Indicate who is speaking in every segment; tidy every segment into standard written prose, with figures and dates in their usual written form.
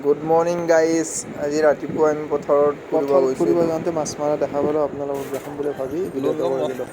Speaker 1: Good morning guys. আজি ৰাতিপুৱা আমি পথাৰত
Speaker 2: ফুৰিব যাওঁতে মাছ মৰা দেখা পালোঁ, আপোনালোকক দেখাম বুলি ভাবি ভিডিঅ'টো কৰি দিলোঁ।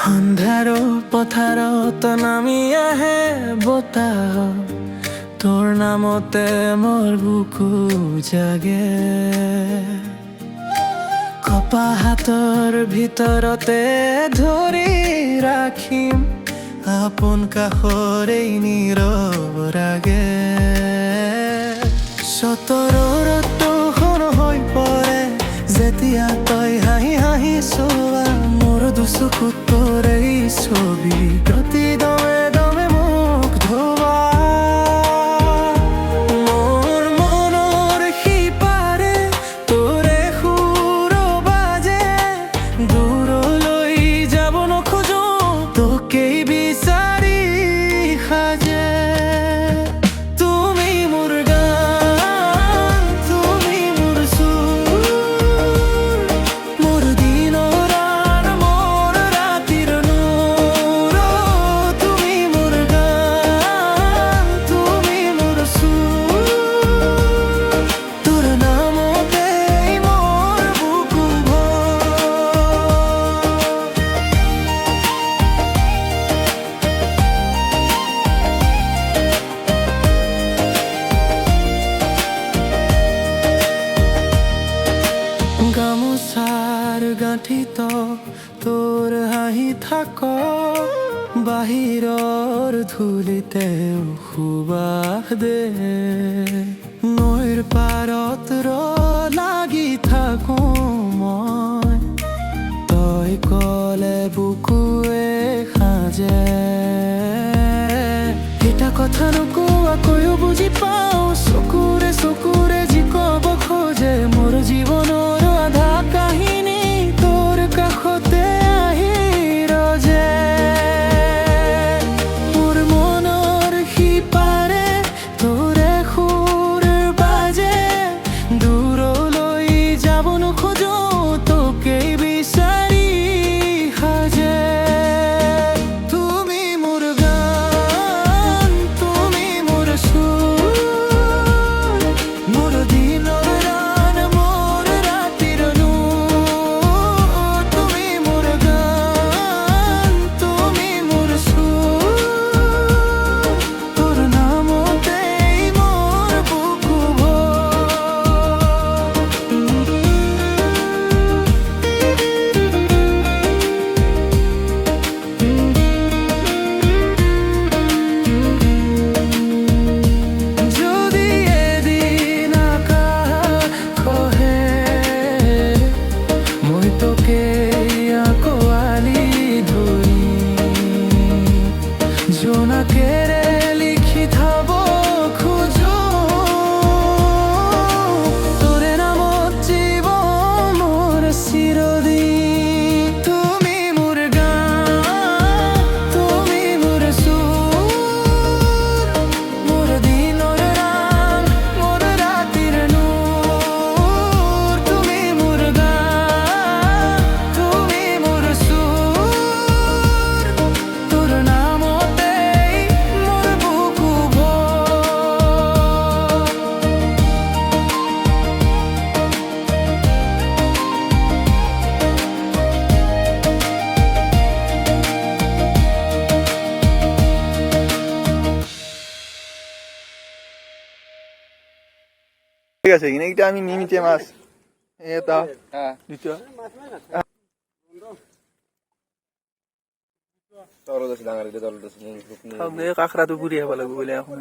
Speaker 3: আন্ধাৰো পথাৰত নামি আহে বতাহ, তোৰ নামতে মোৰ বুকু জাগে। কপা হাতৰ ভিতৰতে ধৰি ৰাখিম আপোন কাষৰে নীৰৱ ৰাগে। সতৰৰটো সৰ হৈ পৰে যেতিয়া তই হাঁহি হাঁহি চোৱা, মোৰ দুচকুত তোৰ এই ছবি প্ৰতি দমে দমে মোক ধোৱা। মোৰ মনৰ সিপাৰে তোৰে সুৰ বাজে, দূৰলৈ যাব নোখোজো তোকেই বিচাৰি সাজে। তুমি মোৰ গান, তুমি মোৰ সুৰ, মোৰ দিনৰ আন মোৰ ৰাতিৰ নূৰ। তুমি মোৰ গান, তুমি মোৰ সুৰ, তোৰ নামতেই মোৰ বুকু ভৰ। গামোচাৰ গাঁঠিত তোৰ হাঁহি থাক, বাহিৰৰ ধূলিতেও সুবাস দে। নৈৰ পাৰত লাগি থাকো মই, তই কলে বুকুৱে সাজে। এটা কথা নোকোৱাকৈও বুজি পাওঁ, চকুৰে চকুৰে যি কব খোজে মোৰ জীৱনৰ আধা কাহিনী তোৰ কাষতে আহি ৰজে। মোৰ মনৰ সিপাৰে তোৰে সুৰ বাজে, দূৰলৈ যাব নোখোজো তোকেই বিচাৰি সাজে। তুমি মোৰ গান, তুমি মোৰ সুৰ, মোৰ দিনৰ ৰান মোৰ ৰাতিৰ নূৰ। তুমি মোৰ গান, তুমি মোৰ সুৰ, তোৰ নামতেই মোৰ বুকু ভৰ। যদি এদিন আকাশ খহে, মই তোকে আকোৱালি ধৰিম, জোনাকেৰে লিখি থব খোজো তোৰে নামত জীৱন মোৰ চিৰদিন। তুমি মোৰ গান, তুমি মোৰ সুৰ, মোৰ দিনৰ ৰান মোৰ ৰাতিৰ নূৰ। তুমি মোৰ গান, তুমি মোৰ সুৰ, তোৰ নামতেই মোৰ বুকু ভৰ।
Speaker 1: ঠিক আছে, এইটা আমি নিমিতে মাছ এটা দুটো
Speaker 2: কাঁকড়াটো পুৰি আহিব লাগিব বোলে এখন।